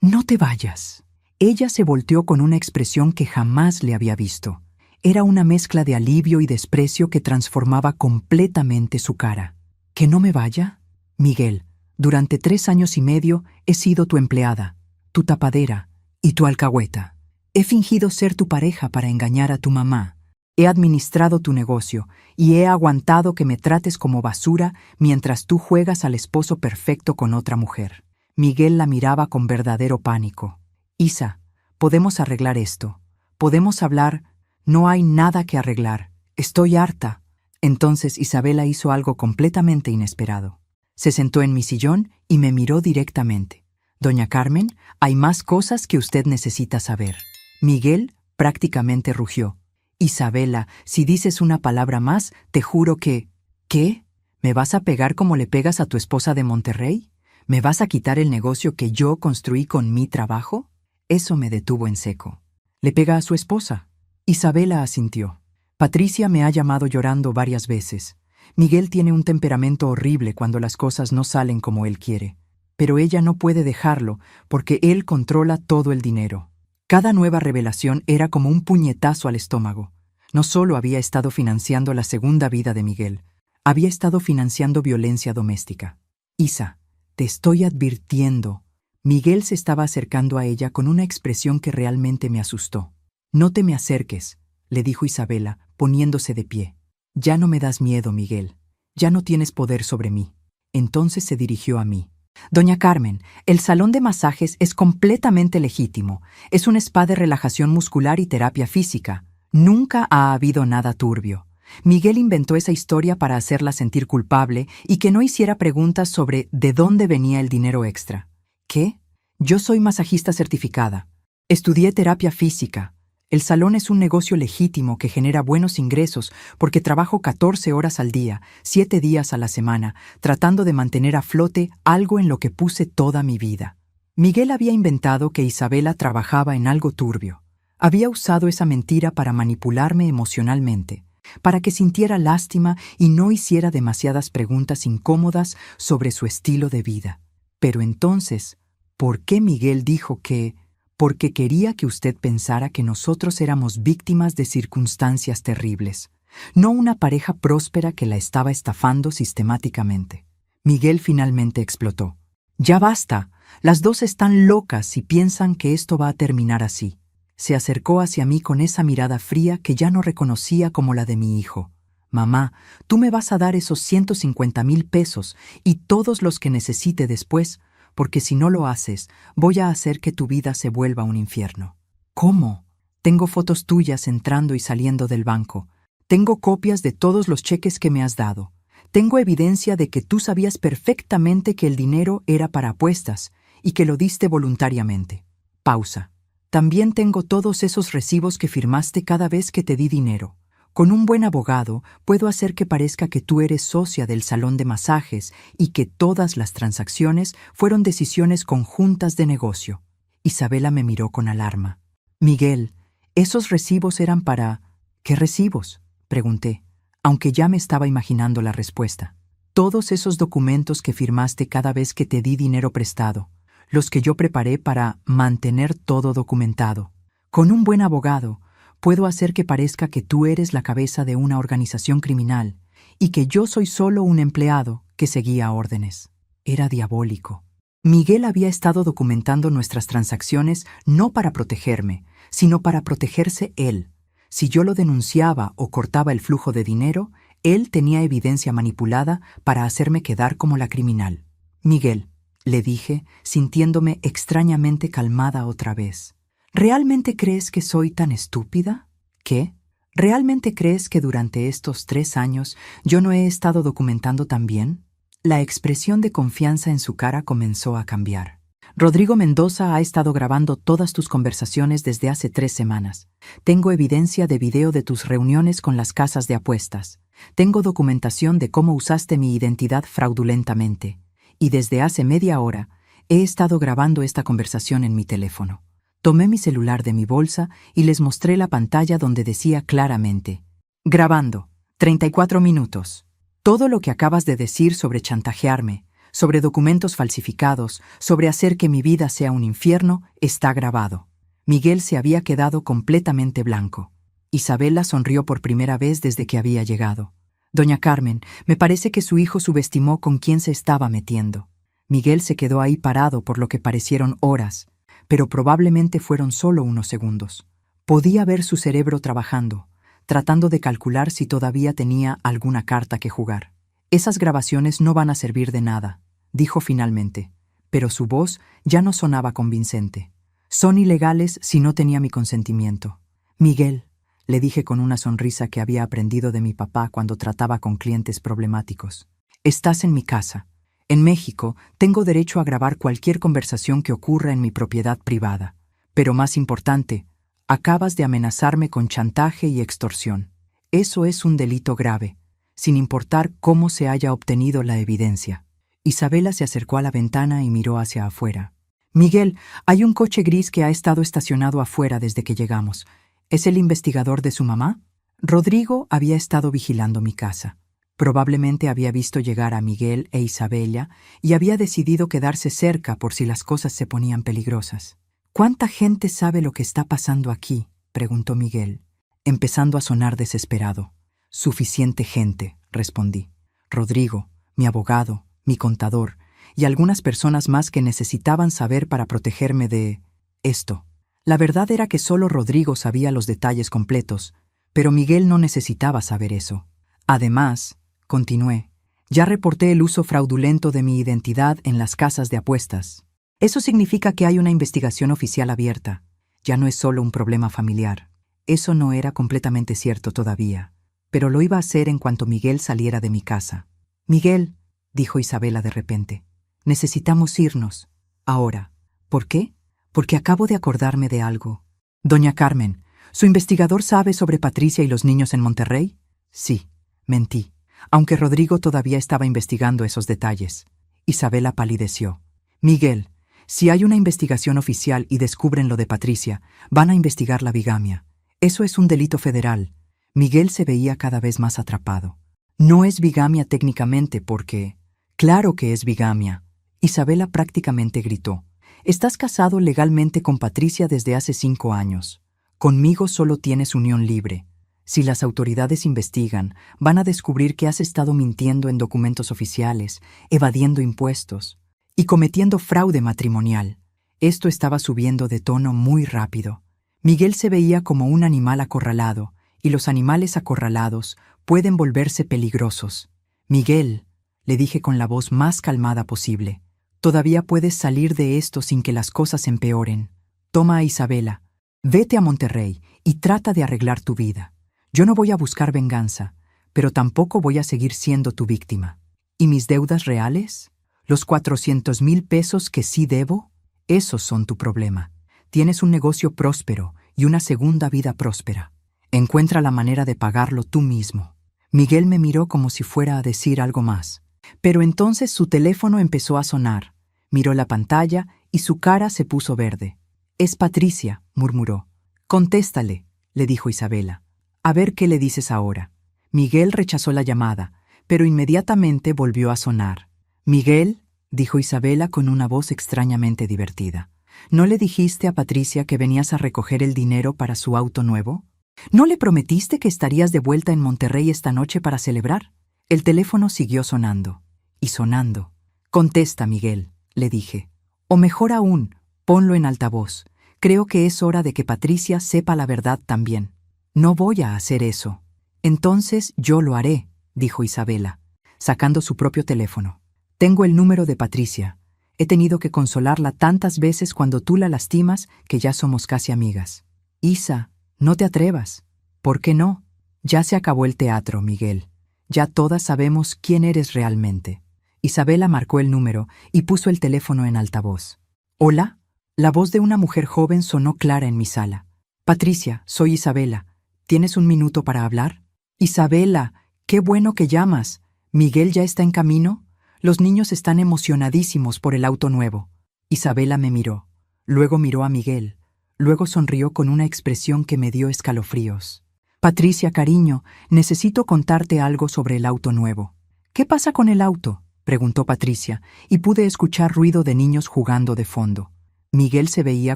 «No te vayas». Ella se volteó con una expresión que jamás le había visto. Era una mezcla de alivio y desprecio que transformaba completamente su cara. ¿Que no me vaya? Miguel, durante 3 años y medio he sido tu empleada, tu tapadera y tu alcahueta. He fingido ser tu pareja para engañar a tu mamá. He administrado tu negocio y he aguantado que me trates como basura mientras tú juegas al esposo perfecto con otra mujer. Miguel la miraba con verdadero pánico. Isa, podemos arreglar esto. Podemos hablar. No hay nada que arreglar. Estoy harta. Entonces Isabela hizo algo completamente inesperado. Se sentó en mi sillón y me miró directamente. «Doña Carmen, hay más cosas que usted necesita saber». Miguel prácticamente rugió. «Isabela, si dices una palabra más, te juro que...» «¿Qué? ¿Me vas a pegar como le pegas a tu esposa de Monterrey? ¿Me vas a quitar el negocio que yo construí con mi trabajo?» Eso me detuvo en seco. «¿Le pega a su esposa?» Isabela asintió. «Patricia me ha llamado llorando varias veces. Miguel tiene un temperamento horrible cuando las cosas no salen como él quiere. Pero ella no puede dejarlo porque él controla todo el dinero». Cada nueva revelación era como un puñetazo al estómago. No solo había estado financiando la segunda vida de Miguel, había estado financiando violencia doméstica. «Isa, te estoy advirtiendo». Miguel se estaba acercando a ella con una expresión que realmente me asustó. «No te me acerques», le dijo Isabela, poniéndose de pie. «Ya no me das miedo, Miguel. Ya no tienes poder sobre mí». Entonces se dirigió a mí. «Doña Carmen, el salón de masajes es completamente legítimo. Es un spa de relajación muscular y terapia física. Nunca ha habido nada turbio. Miguel inventó esa historia para hacerla sentir culpable y que no hiciera preguntas sobre de dónde venía el dinero extra». «¿Qué? Yo soy masajista certificada. Estudié terapia física. El salón es un negocio legítimo que genera buenos ingresos porque trabajo 14 horas al día, 7 días a la semana, tratando de mantener a flote algo en lo que puse toda mi vida. Miguel había inventado que Isabela trabajaba en algo turbio. Había usado esa mentira para manipularme emocionalmente, para que sintiera lástima y no hiciera demasiadas preguntas incómodas sobre su estilo de vida. Pero entonces, ¿por qué Miguel dijo que? Porque quería que usted pensara que nosotros éramos víctimas de circunstancias terribles, no una pareja próspera que la estaba estafando sistemáticamente. Miguel finalmente explotó. «Ya basta, las dos están locas y piensan que esto va a terminar así». Se acercó hacia mí con esa mirada fría que ya no reconocía como la de mi hijo. «Mamá, tú me vas a dar esos 150,000 pesos y todos los que necesite después, porque si no lo haces, voy a hacer que tu vida se vuelva un infierno». «¿Cómo?» «Tengo fotos tuyas entrando y saliendo del banco. Tengo copias de todos los cheques que me has dado. Tengo evidencia de que tú sabías perfectamente que el dinero era para apuestas y que lo diste voluntariamente». Pausa. «También tengo todos esos recibos que firmaste cada vez que te di dinero. Con un buen abogado puedo hacer que parezca que tú eres socia del salón de masajes y que todas las transacciones fueron decisiones conjuntas de negocio». Isabela me miró con alarma. «Miguel, esos recibos eran para...». «¿Qué recibos?», pregunté, aunque ya me estaba imaginando la respuesta. «Todos esos documentos que firmaste cada vez que te di dinero prestado, los que yo preparé para mantener todo documentado. Con un buen abogado, puedo hacer que parezca que tú eres la cabeza de una organización criminal y que yo soy solo un empleado que seguía órdenes». Era diabólico. Miguel había estado documentando nuestras transacciones no para protegerme, sino para protegerse él. Si yo lo denunciaba o cortaba el flujo de dinero, él tenía evidencia manipulada para hacerme quedar como la criminal. «Miguel», le dije, sintiéndome extrañamente calmada otra vez, ¿realmente crees que soy tan estúpida? ¿Qué? ¿Realmente crees que durante estos 3 años yo no he estado documentando tan bien? La expresión de confianza en su cara comenzó a cambiar. «Rodrigo Mendoza ha estado grabando todas tus conversaciones desde hace 3 semanas. Tengo evidencia de video de tus reuniones con las casas de apuestas. Tengo documentación de cómo usaste mi identidad fraudulentamente. Y desde hace media hora he estado grabando esta conversación en mi teléfono». Tomé mi celular de mi bolsa y les mostré la pantalla donde decía claramente: «Grabando, 34 minutos. Todo lo que acabas de decir sobre chantajearme, sobre documentos falsificados, sobre hacer que mi vida sea un infierno, está grabado». Miguel se había quedado completamente blanco. Isabela sonrió por primera vez desde que había llegado. «Doña Carmen, me parece que su hijo subestimó con quién se estaba metiendo». Miguel se quedó ahí parado por lo que parecieron horas, pero probablemente fueron solo unos segundos. Podía ver su cerebro trabajando, tratando de calcular si todavía tenía alguna carta que jugar. «Esas grabaciones no van a servir de nada», dijo finalmente, pero su voz ya no sonaba convincente. «Son ilegales si no tenía mi consentimiento». «Miguel», le dije con una sonrisa que había aprendido de mi papá cuando trataba con clientes problemáticos, «estás en mi casa. En México tengo derecho a grabar cualquier conversación que ocurra en mi propiedad privada. Pero más importante, acabas de amenazarme con chantaje y extorsión. Eso es un delito grave, sin importar cómo se haya obtenido la evidencia». Isabela se acercó a la ventana y miró hacia afuera. «Miguel, hay un coche gris que ha estado estacionado afuera desde que llegamos. ¿Es el investigador de su mamá?» Rodrigo había estado vigilando mi casa. Probablemente había visto llegar a Miguel e Isabela y había decidido quedarse cerca por si las cosas se ponían peligrosas. «¿Cuánta gente sabe lo que está pasando aquí?», preguntó Miguel, empezando a sonar desesperado. «Suficiente gente», respondí. «Rodrigo, mi abogado, mi contador y algunas personas más que necesitaban saber para protegerme de esto». La verdad era que solo Rodrigo sabía los detalles completos, pero Miguel no necesitaba saber eso. «Además», continué, «ya reporté el uso fraudulento de mi identidad en las casas de apuestas. Eso significa que hay una investigación oficial abierta. Ya no es solo un problema familiar». Eso no era completamente cierto todavía, pero lo iba a hacer en cuanto Miguel saliera de mi casa. «Miguel», dijo Isabela de repente, «necesitamos irnos. Ahora». «¿Por qué?». «Porque acabo de acordarme de algo. Doña Carmen, ¿Su investigador sabe sobre Patricia y los niños en Monterrey? Sí, mentí, aunque Rodrigo todavía estaba investigando esos detalles. Isabela palideció. Miguel, si hay una investigación oficial y descubren lo de Patricia, van a investigar la bigamia. Eso es un delito federal. Miguel se veía cada vez más atrapado. No es bigamia técnicamente porque... Claro que es bigamia. Isabela prácticamente gritó. Estás casado legalmente con Patricia desde hace 5 años. Conmigo solo tienes unión libre. Si las autoridades investigan, van a descubrir que has estado mintiendo en documentos oficiales, evadiendo impuestos y cometiendo fraude matrimonial. Esto estaba subiendo de tono muy rápido. Miguel se veía como un animal acorralado, y los animales acorralados pueden volverse peligrosos. Miguel, le dije con la voz más calmada posible, todavía puedes salir de esto sin que las cosas empeoren. Toma a Isabela, vete a Monterrey y trata de arreglar tu vida. Yo no voy a buscar venganza, pero tampoco voy a seguir siendo tu víctima. ¿Y mis deudas reales? ¿Los 400,000 pesos que sí debo? Esos son tu problema. Tienes un negocio próspero y una segunda vida próspera. Encuentra la manera de pagarlo tú mismo. Miguel me miró como si fuera a decir algo más. Pero entonces su teléfono empezó a sonar. Miró la pantalla y su cara se puso verde. «Es Patricia», murmuró. «Contéstale», le dijo Isabela. «A ver qué le dices ahora». Miguel rechazó la llamada, pero inmediatamente volvió a sonar. «Miguel», dijo Isabela con una voz extrañamente divertida. «¿No le dijiste a Patricia que venías a recoger el dinero para su auto nuevo? ¿No le prometiste que estarías de vuelta en Monterrey esta noche para celebrar?» El teléfono siguió sonando y sonando. «Contesta, Miguel», le dije. «O mejor aún, ponlo en altavoz. Creo que es hora de que Patricia sepa la verdad también». «No voy a hacer eso». «Entonces yo lo haré», dijo Isabela, sacando su propio teléfono. «Tengo el número de Patricia. He tenido que consolarla tantas veces cuando tú la lastimas que ya somos casi amigas». «Isa, no te atrevas». «¿Por qué no? Ya se acabó el teatro, Miguel. Ya todas sabemos quién eres realmente». Isabela marcó el número y puso el teléfono en altavoz. «¿Hola?» La voz de una mujer joven sonó clara en mi sala. «Patricia, soy Isabela. ¿Tienes un minuto para hablar?» «Isabela, qué bueno que llamas. ¿Miguel ya está en camino?» «Los niños están emocionadísimos por el auto nuevo». Isabela me miró. Luego miró a Miguel. Luego sonrió con una expresión que me dio escalofríos. «Patricia, cariño, necesito contarte algo sobre el auto nuevo». «¿Qué pasa con el auto?», preguntó Patricia, y pude escuchar ruido de niños jugando de fondo. Miguel se veía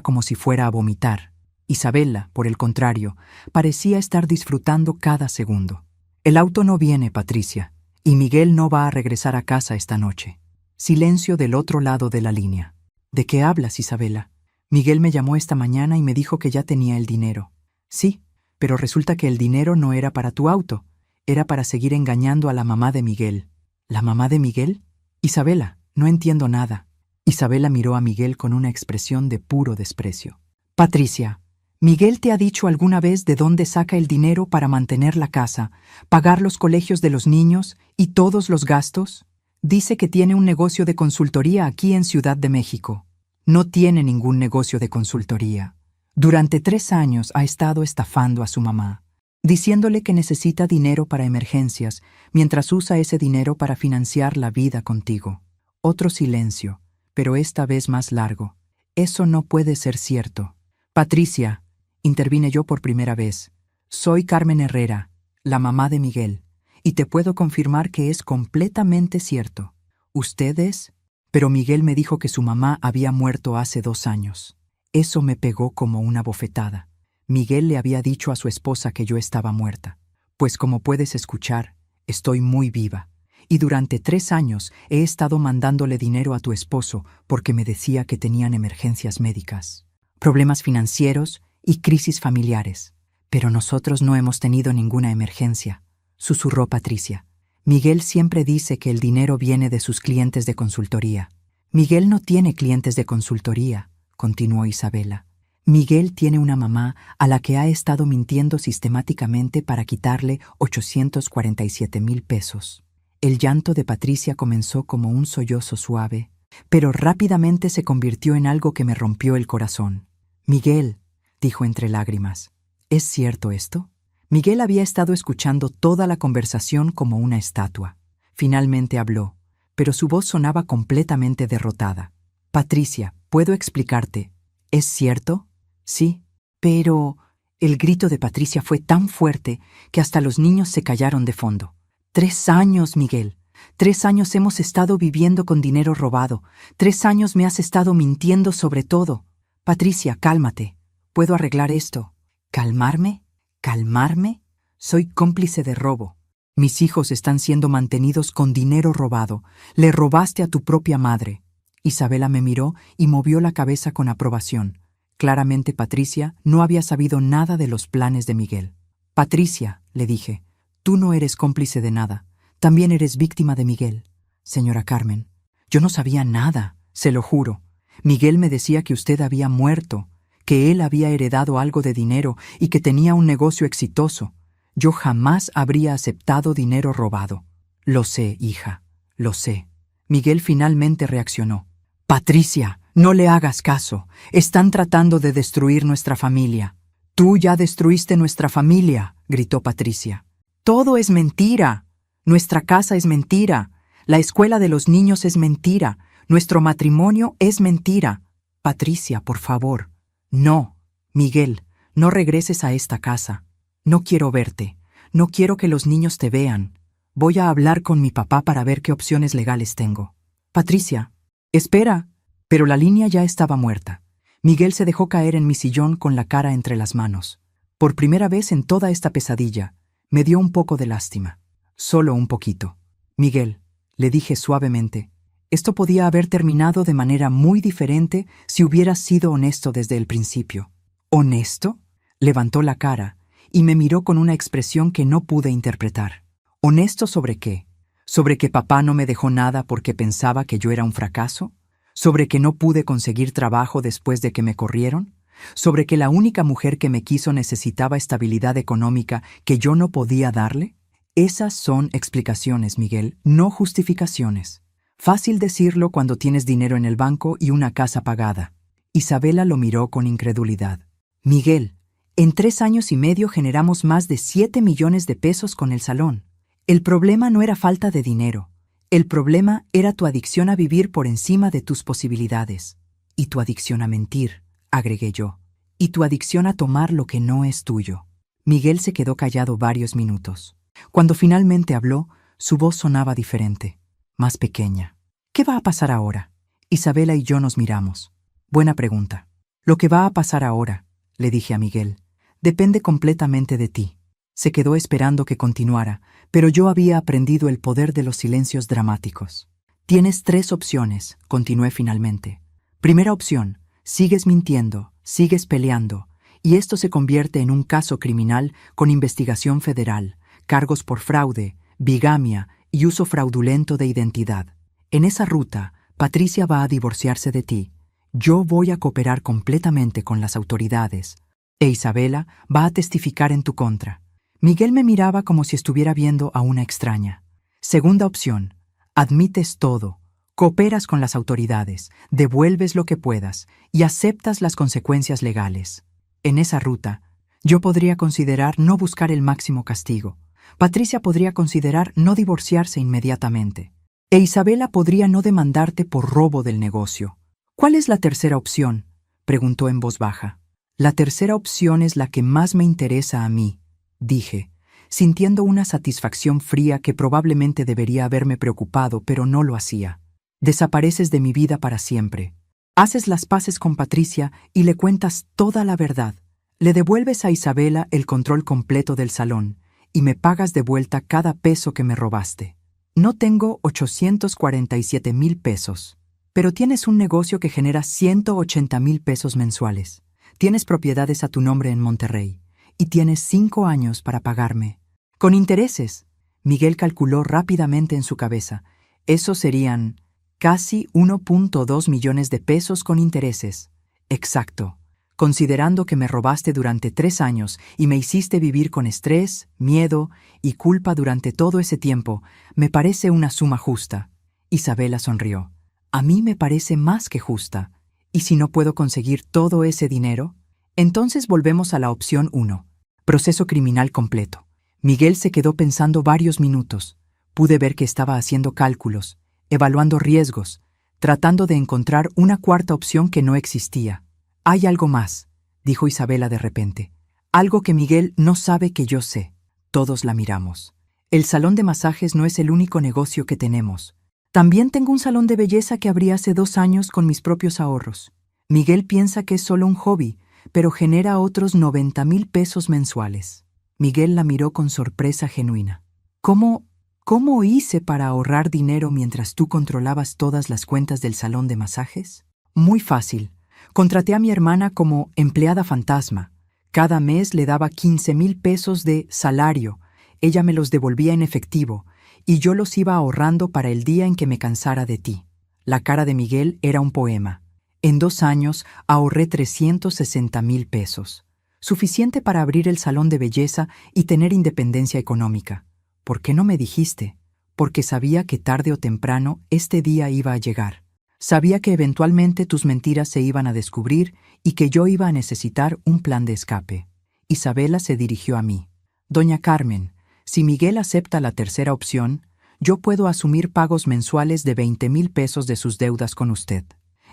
como si fuera a vomitar. Isabela, por el contrario, parecía estar disfrutando cada segundo. «El auto no viene, Patricia, y Miguel no va a regresar a casa esta noche». Silencio del otro lado de la línea. «¿De qué hablas, Isabela?» «Miguel me llamó esta mañana y me dijo que ya tenía el dinero». «Sí, pero resulta que el dinero no era para tu auto, era para seguir engañando a la mamá de Miguel». «¿La mamá de Miguel?» «Isabela, no entiendo nada». Isabela miró a Miguel con una expresión de puro desprecio. «Patricia, ¿Miguel te ha dicho alguna vez de dónde saca el dinero para mantener la casa, pagar los colegios de los niños y todos los gastos? Dice que tiene un negocio de consultoría aquí en Ciudad de México». «No tiene ningún negocio de consultoría. Durante 3 años ha estado estafando a su mamá, diciéndole que necesita dinero para emergencias, mientras usa ese dinero para financiar la vida contigo». Otro silencio, pero esta vez más largo. «Eso no puede ser cierto». «Patricia», intervine yo por primera vez, «soy Carmen Herrera, la mamá de Miguel, y te puedo confirmar que es completamente cierto. ¿Ustedes?» «Pero Miguel me dijo que su mamá había muerto hace 2 años». Eso me pegó como una bofetada. Miguel le había dicho a su esposa que yo estaba muerta. Pues como puedes escuchar, estoy muy viva. Y durante 3 años he estado mandándole dinero a tu esposo porque me decía que tenían emergencias médicas, problemas financieros y crisis familiares. «Pero nosotros no hemos tenido ninguna emergencia», susurró Patricia. «Miguel siempre dice que el dinero viene de sus clientes de consultoría». «Miguel no tiene clientes de consultoría», continuó Isabela. «Miguel tiene una mamá a la que ha estado mintiendo sistemáticamente para quitarle 847,000 pesos». El llanto de Patricia comenzó como un sollozo suave, pero rápidamente se convirtió en algo que me rompió el corazón. «Miguel», dijo entre lágrimas, ¿Es cierto esto? Miguel había estado escuchando toda la conversación como una estatua. Finalmente habló, pero su voz sonaba completamente derrotada. Patricia, ¿puedo explicarte? ¿Es cierto? Sí, pero... El grito de Patricia fue tan fuerte que hasta los niños se callaron de fondo. 3 años, Miguel. 3 años hemos estado viviendo con dinero robado. 3 años me has estado mintiendo sobre todo. Patricia, cálmate. Puedo arreglar esto. ¿Calmarme? ¿Calmarme? Soy cómplice de robo. Mis hijos están siendo mantenidos con dinero robado. Le robaste a tu propia madre. Isabela me miró y movió la cabeza con aprobación. Claramente Patricia no había sabido nada de los planes de Miguel. Patricia, le dije, tú no eres cómplice de nada. También eres víctima de Miguel. Señora Carmen, yo no sabía nada, se lo juro. Miguel me decía que usted había muerto, que él había heredado algo de dinero y que tenía un negocio exitoso. Yo jamás habría aceptado dinero robado. Lo sé, hija, lo sé. Miguel finalmente reaccionó. Patricia, no le hagas caso. Están tratando de destruir nuestra familia. Tú ya destruiste nuestra familia, gritó Patricia. Todo es mentira. Nuestra casa es mentira. La escuela de los niños es mentira. Nuestro matrimonio es mentira. Patricia, por favor. No. Miguel, no regreses a esta casa. No quiero verte. No quiero que los niños te vean. Voy a hablar con mi papá para ver qué opciones legales tengo. Patricia, espera. Pero la línea ya estaba muerta. Miguel se dejó caer en mi sillón con la cara entre las manos. Por primera vez en toda esta pesadilla, me dio un poco de lástima. Solo un poquito. Miguel, le dije suavemente, esto podía haber terminado de manera muy diferente si hubieras sido honesto desde el principio. ¿Honesto? Levantó la cara y me miró con una expresión que no pude interpretar. ¿Honesto sobre qué? ¿Sobre que papá no me dejó nada porque pensaba que yo era un fracaso? ¿Sobre que no pude conseguir trabajo después de que me corrieron? ¿Sobre que la única mujer que me quiso necesitaba estabilidad económica que yo no podía darle? Esas son explicaciones, Miguel, no justificaciones. Fácil decirlo cuando tienes dinero en el banco y una casa pagada. Isabela lo miró con incredulidad. Miguel, en 3 años y medio generamos más de 7 millones de pesos con el salón. El problema no era falta de dinero. El problema era tu adicción a vivir por encima de tus posibilidades. Y tu adicción a mentir, agregué yo. Y tu adicción a tomar lo que no es tuyo. Miguel se quedó callado varios minutos. Cuando finalmente habló, su voz sonaba diferente, más pequeña. ¿Qué va a pasar ahora? Isabela y yo nos miramos. Buena pregunta. Lo que va a pasar ahora, le dije a Miguel, depende completamente de ti. Se quedó esperando que continuara, pero yo había aprendido el poder de los silencios dramáticos. Tienes 3 opciones, continué finalmente. Primera opción, sigues mintiendo, sigues peleando, y esto se convierte en un caso criminal con investigación federal, cargos por fraude, bigamia y uso fraudulento de identidad. En esa ruta, Patricia va a divorciarse de ti. Yo voy a cooperar completamente con las autoridades, e Isabela va a testificar en tu contra. Miguel me miraba como si estuviera viendo a una extraña. Segunda opción, admites todo, cooperas con las autoridades, devuelves lo que puedas y aceptas las consecuencias legales. En esa ruta, yo podría considerar no buscar el máximo castigo. Patricia podría considerar no divorciarse inmediatamente. E Isabela podría no demandarte por robo del negocio. ¿Cuál es la tercera opción?, preguntó en voz baja. La tercera opción es la que más me interesa a mí, dije, sintiendo una satisfacción fría que probablemente debería haberme preocupado, pero no lo hacía. Desapareces de mi vida para siempre. Haces las paces con Patricia y le cuentas toda la verdad. Le devuelves a Isabela el control completo del salón y me pagas de vuelta cada peso que me robaste. No tengo 847,000 pesos, pero tienes un negocio que genera 180,000 pesos mensuales. Tienes propiedades a tu nombre en Monterrey y tienes 5 años para pagarme. Con intereses. Miguel calculó rápidamente en su cabeza. Eso serían casi 1.2 millones de pesos con intereses. Exacto. Considerando que me robaste durante 3 años y me hiciste vivir con estrés, miedo y culpa durante todo ese tiempo, me parece una suma justa. Isabela sonrió. A mí me parece más que justa. ¿Y si no puedo conseguir todo ese dinero? Entonces volvemos a la opción 1. Proceso criminal completo. Miguel se quedó pensando varios minutos. Pude ver que estaba haciendo cálculos, evaluando riesgos, tratando de encontrar una cuarta opción que no existía. «Hay algo más», dijo Isabela de repente. «Algo que Miguel no sabe que yo sé». Todos la miramos. «El salón de masajes no es el único negocio que tenemos. También tengo un salón de belleza que abrí hace 2 años con mis propios ahorros. Miguel piensa que es solo un hobby, pero genera otros 90,000 pesos mensuales». Miguel la miró con sorpresa genuina. ¿Cómo hice para ahorrar dinero mientras tú controlabas todas las cuentas del salón de masajes? Muy fácil. Contraté a mi hermana como empleada fantasma. Cada mes le daba 15,000 pesos de salario. Ella me los devolvía en efectivo, y yo los iba ahorrando para el día en que me cansara de ti. La cara de Miguel era un poema. En 2 años ahorré 360,000 pesos. Suficiente para abrir el salón de belleza y tener independencia económica. ¿Por qué no me dijiste? Porque sabía que tarde o temprano este día iba a llegar. Sabía que eventualmente tus mentiras se iban a descubrir y que yo iba a necesitar un plan de escape. Isabela se dirigió a mí. «Doña Carmen, si Miguel acepta la tercera opción, yo puedo asumir pagos mensuales de 20,000 pesos de sus deudas con usted.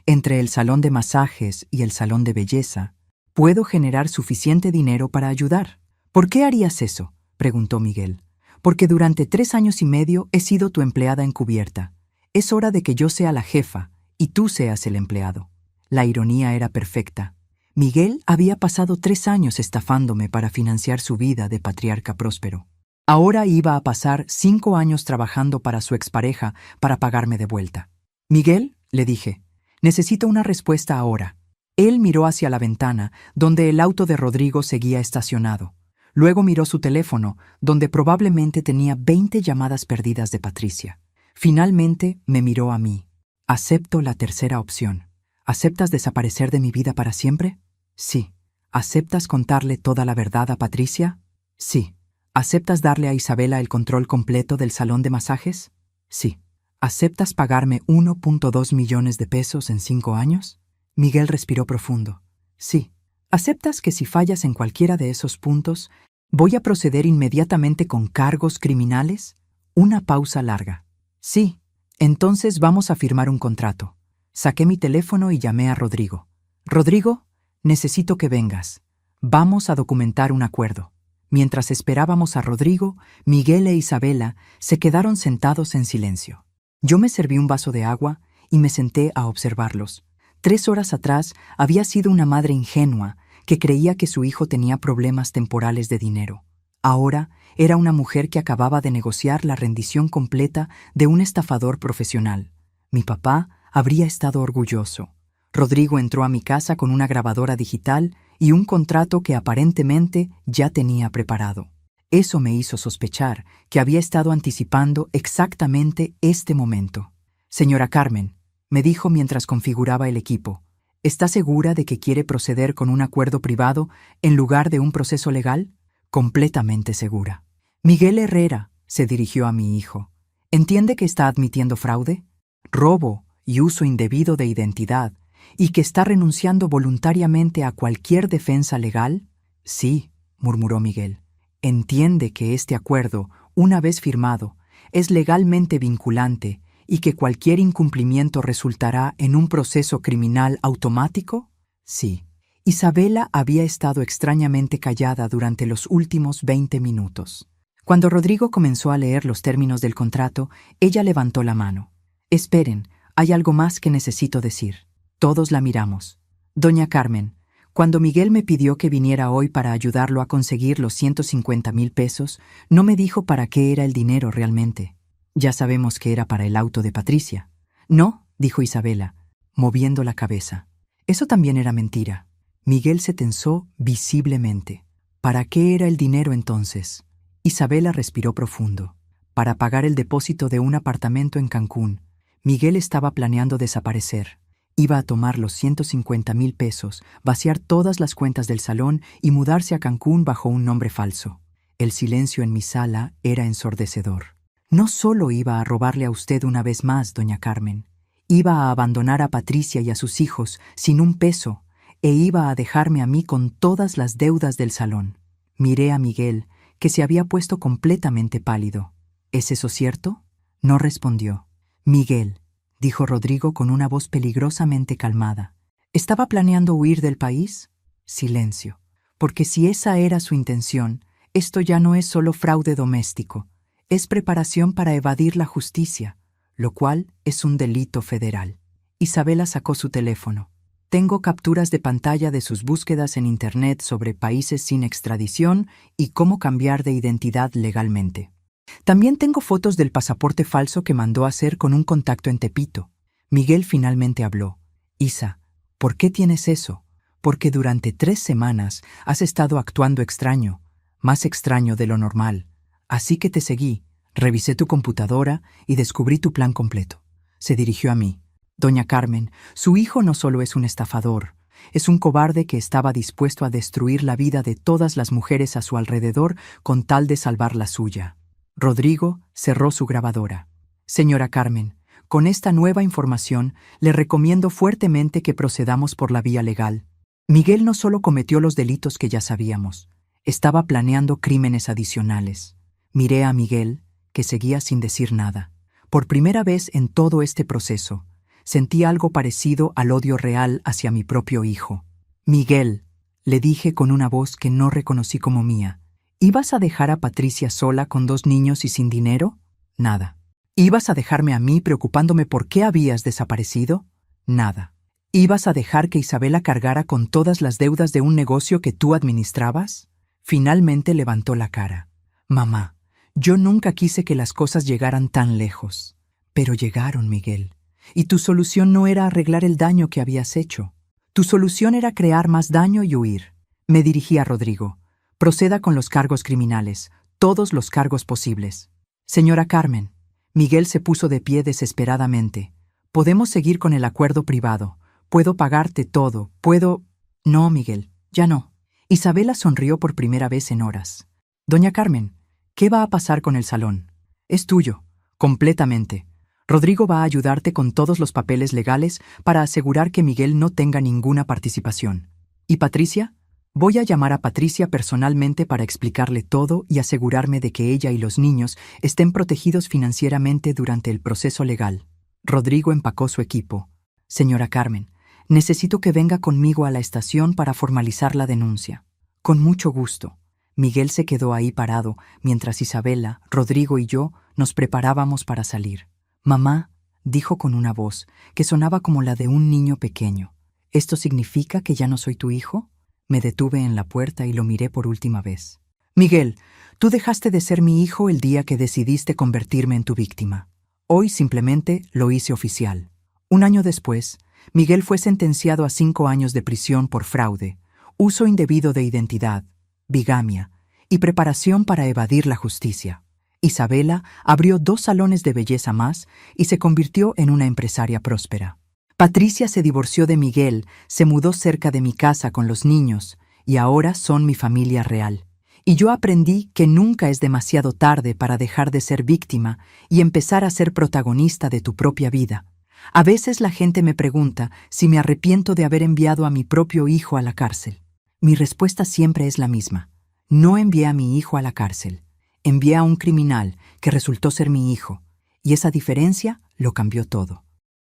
Entre el salón de masajes y el salón de belleza, puedo generar suficiente dinero para ayudar». «¿Por qué harías eso?», preguntó Miguel. «Porque durante 3 años y medio he sido tu empleada encubierta. Es hora de que yo sea la jefa y tú seas el empleado». La ironía era perfecta. Miguel había pasado 3 años estafándome para financiar su vida de patriarca próspero. Ahora iba a pasar 5 años trabajando para su expareja para pagarme de vuelta. «Miguel», le dije, «necesito una respuesta ahora». Él miró hacia la ventana, donde el auto de Rodrigo seguía estacionado. Luego miró su teléfono, donde probablemente tenía 20 llamadas perdidas de Patricia. Finalmente me miró a mí. «Acepto la tercera opción. ¿Aceptas desaparecer de mi vida para siempre?». «Sí». «¿Aceptas contarle toda la verdad a Patricia?». «Sí». «¿Aceptas darle a Isabela el control completo del salón de masajes?». «Sí». «¿Aceptas pagarme 1.2 millones de pesos en 5 años?». Miguel respiró profundo. «Sí». «¿Aceptas que si fallas en cualquiera de esos puntos, voy a proceder inmediatamente con cargos criminales?». Una pausa larga. «Sí». «Entonces vamos a firmar un contrato». Saqué mi teléfono y llamé a Rodrigo. «Rodrigo, necesito que vengas. Vamos a documentar un acuerdo». Mientras esperábamos a Rodrigo, Miguel e Isabela se quedaron sentados en silencio. Yo me serví un vaso de agua y me senté a observarlos. 3 horas atrás había sido una madre ingenua que creía que su hijo tenía problemas temporales de dinero. Ahora era una mujer que acababa de negociar la rendición completa de un estafador profesional. Mi papá habría estado orgulloso. Rodrigo entró a mi casa con una grabadora digital y un contrato que aparentemente ya tenía preparado. Eso me hizo sospechar que había estado anticipando exactamente este momento. «Señora Carmen», me dijo mientras configuraba el equipo, «¿está segura de que quiere proceder con un acuerdo privado en lugar de un proceso legal?». «Completamente segura». «Miguel Herrera», se dirigió a mi hijo, «¿entiende que está admitiendo fraude, robo y uso indebido de identidad, y que está renunciando voluntariamente a cualquier defensa legal?». «Sí», murmuró Miguel. «Entiende que este acuerdo, una vez firmado, es legalmente vinculante y que cualquier incumplimiento resultará en un proceso criminal automático?». «Sí». Isabela había estado extrañamente callada durante los últimos 20 minutos. Cuando Rodrigo comenzó a leer los términos del contrato, ella levantó la mano. «Esperen, hay algo más que necesito decir». Todos la miramos. «Doña Carmen, cuando Miguel me pidió que viniera hoy para ayudarlo a conseguir los 150,000 pesos, no me dijo para qué era el dinero realmente. Ya sabemos que era para el auto de Patricia». «No», dijo Isabela, moviendo la cabeza. «Eso también era mentira». Miguel se tensó visiblemente. «¿Para qué era el dinero entonces?». Isabela respiró profundo. «Para pagar el depósito de un apartamento en Cancún. Miguel estaba planeando desaparecer. Iba a tomar los 150,000 pesos, vaciar todas las cuentas del salón y mudarse a Cancún bajo un nombre falso». El silencio en mi sala era ensordecedor. «No solo iba a robarle a usted una vez más, doña Carmen. Iba a abandonar a Patricia y a sus hijos sin un peso, e iba a dejarme a mí con todas las deudas del salón». Miré a Miguel, que se había puesto completamente pálido. ¿Es eso cierto? No respondió. Miguel, dijo Rodrigo con una voz peligrosamente calmada. ¿Estaba planeando huir del país? Silencio. Porque si esa era su intención, esto ya no es solo fraude doméstico, es preparación para evadir la justicia, lo cual es un delito federal. Isabela sacó su teléfono. Tengo capturas de pantalla de sus búsquedas en Internet sobre países sin extradición y cómo cambiar de identidad legalmente. También tengo fotos del pasaporte falso que mandó hacer con un contacto en Tepito. Miguel finalmente habló. Isa, ¿por qué tienes eso? Porque durante 3 semanas has estado actuando extraño, más extraño de lo normal. Así que te seguí, revisé tu computadora y descubrí tu plan completo. Se dirigió a mí. Doña Carmen, su hijo no solo es un estafador, es un cobarde que estaba dispuesto a destruir la vida de todas las mujeres a su alrededor con tal de salvar la suya. Rodrigo cerró su grabadora. Señora Carmen, con esta nueva información le recomiendo fuertemente que procedamos por la vía legal. Miguel no solo cometió los delitos que ya sabíamos, estaba planeando crímenes adicionales. Miré a Miguel, que seguía sin decir nada. Por primera vez en todo este proceso, sentí algo parecido al odio real hacia mi propio hijo. Miguel, le dije con una voz que no reconocí como mía, ¿ibas a dejar a Patricia sola con 2 niños y sin dinero? Nada. ¿Ibas a dejarme a mí preocupándome por qué habías desaparecido? Nada. ¿Ibas a dejar que Isabela cargara con todas las deudas de un negocio que tú administrabas? Finalmente levantó la cara. Mamá, yo nunca quise que las cosas llegaran tan lejos. Pero llegaron, Miguel. Y tu solución no era arreglar el daño que habías hecho. Tu solución era crear más daño y huir. Me dirigí a Rodrigo. Proceda con los cargos criminales, todos los cargos posibles. Señora Carmen. Miguel se puso de pie desesperadamente. Podemos seguir con el acuerdo privado. Puedo pagarte todo, puedo... No, Miguel, ya no. Isabela sonrió por primera vez en horas. Doña Carmen, ¿qué va a pasar con el salón? Es tuyo, completamente. Rodrigo va a ayudarte con todos los papeles legales para asegurar que Miguel no tenga ninguna participación. ¿Y Patricia? Voy a llamar a Patricia personalmente para explicarle todo y asegurarme de que ella y los niños estén protegidos financieramente durante el proceso legal. Rodrigo empacó su equipo. Señora Carmen, necesito que venga conmigo a la estación para formalizar la denuncia. Con mucho gusto. Miguel se quedó ahí parado mientras Isabela, Rodrigo y yo nos preparábamos para salir. Mamá, dijo con una voz que sonaba como la de un niño pequeño. ¿Esto significa que ya no soy tu hijo? Me detuve en la puerta y lo miré por última vez. Miguel, tú dejaste de ser mi hijo el día que decidiste convertirme en tu víctima. Hoy simplemente lo hice oficial. 1 año después, Miguel fue sentenciado a 5 años de prisión por fraude, uso indebido de identidad, bigamia y preparación para evadir la justicia. Isabela abrió 2 salones de belleza más y se convirtió en una empresaria próspera. Patricia se divorció de Miguel, se mudó cerca de mi casa con los niños y ahora son mi familia real. Y yo aprendí que nunca es demasiado tarde para dejar de ser víctima y empezar a ser protagonista de tu propia vida. A veces la gente me pregunta si me arrepiento de haber enviado a mi propio hijo a la cárcel. Mi respuesta siempre es la misma. No envié a mi hijo a la cárcel. Envié a un criminal que resultó ser mi hijo, y esa diferencia lo cambió todo.